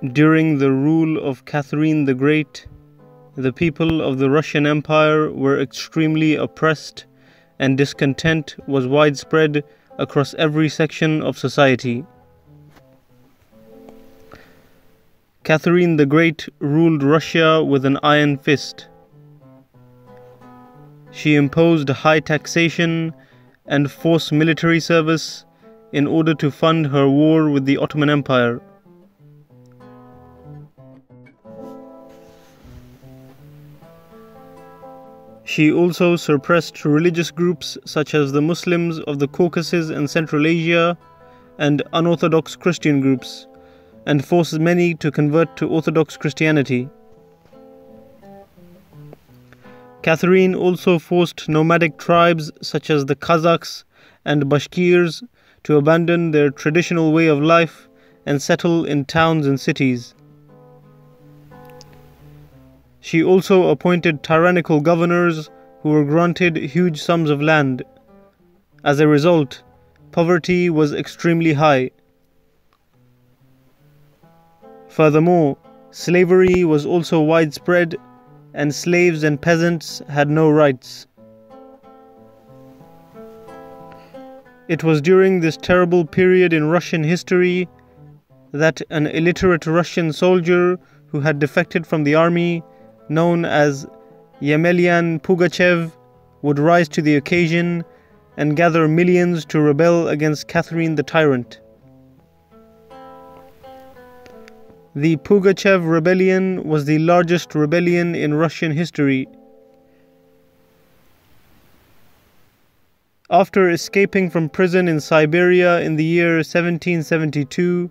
During the rule of Catherine the Great, the people of the Russian Empire were extremely oppressed and discontent was widespread across every section of society. Catherine the Great ruled Russia with an iron fist. She imposed high taxation and forced military service in order to fund her war with the Ottoman Empire. She also suppressed religious groups such as the Muslims of the Caucasus and Central Asia and unorthodox Christian groups, and forced many to convert to Orthodox Christianity. Catherine also forced nomadic tribes such as the Kazakhs and Bashkirs to abandon their traditional way of life and settle in towns and cities. She also appointed tyrannical governors who were granted huge sums of land. As a result, poverty was extremely high. Furthermore, slavery was also widespread, and slaves and peasants had no rights. It was during this terrible period in Russian history that an illiterate Russian soldier who had defected from the army, known as Yemelyan Pugachev, would rise to the occasion and gather millions to rebel against Catherine the tyrant. The Pugachev rebellion was the largest rebellion in Russian history. After escaping from prison in Siberia in the year 1772,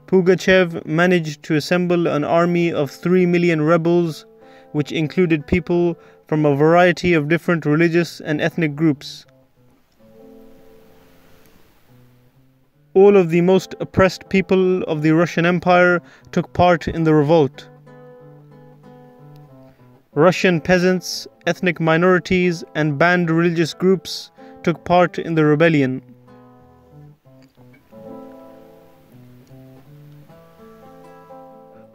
Pugachev managed to assemble an army of 3 million rebels, which included people from a variety of different religious and ethnic groups. All of the most oppressed people of the Russian Empire took part in the revolt. Russian peasants, ethnic minorities, and banned religious groups took part in the rebellion.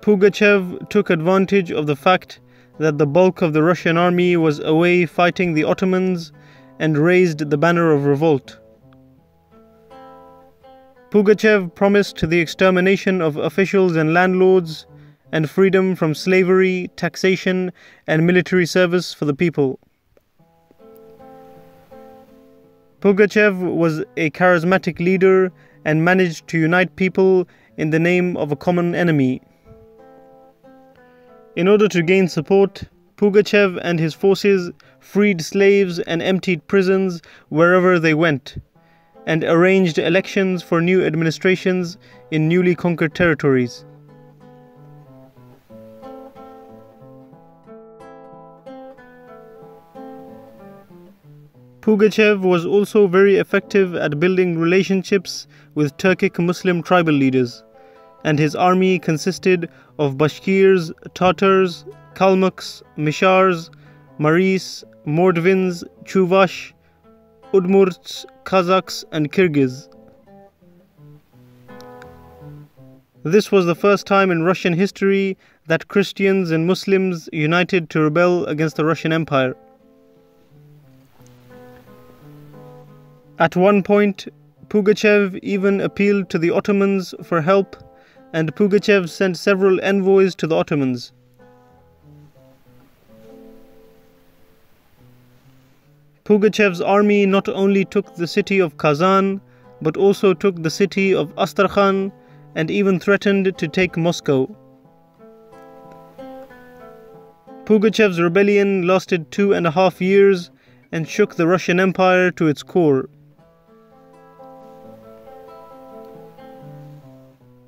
Pugachev took advantage of the fact that the bulk of the Russian army was away fighting the Ottomans and raised the banner of revolt. Pugachev promised the extermination of officials and landlords and freedom from slavery, taxation, and military service for the people. Pugachev was a charismatic leader and managed to unite people in the name of a common enemy. In order to gain support, Pugachev and his forces freed slaves and emptied prisons wherever they went, and arranged elections for new administrations in newly conquered territories. Pugachev was also very effective at building relationships with Turkic Muslim tribal leaders, and his army consisted of Bashkirs, Tatars, Kalmuks, Mishars, Maris, Mordvins, Chuvash, Udmurts, Kazakhs, and Kyrgyz. This was the first time in Russian history that Christians and Muslims united to rebel against the Russian Empire. At one point, Pugachev even appealed to the Ottomans for help, and Pugachev sent several envoys to the Ottomans. Pugachev's army not only took the city of Kazan, but also took the city of Astrakhan and even threatened to take Moscow. Pugachev's rebellion lasted 2.5 years and shook the Russian Empire to its core.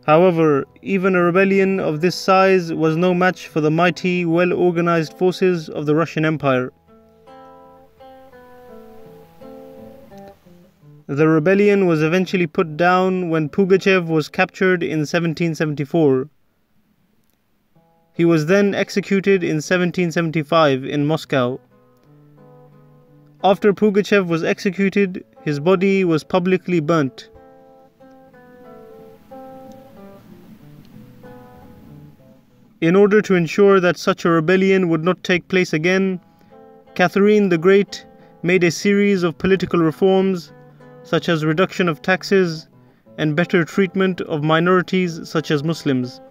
However, even a rebellion of this size was no match for the mighty, well-organized forces of the Russian Empire. The rebellion was eventually put down when Pugachev was captured in 1774. He was then executed in 1775 in Moscow. After Pugachev was executed, his body was publicly burnt. In order to ensure that such a rebellion would not take place again, Catherine the Great made a series of political reforms, such as reduction of taxes and better treatment of minorities such as Muslims.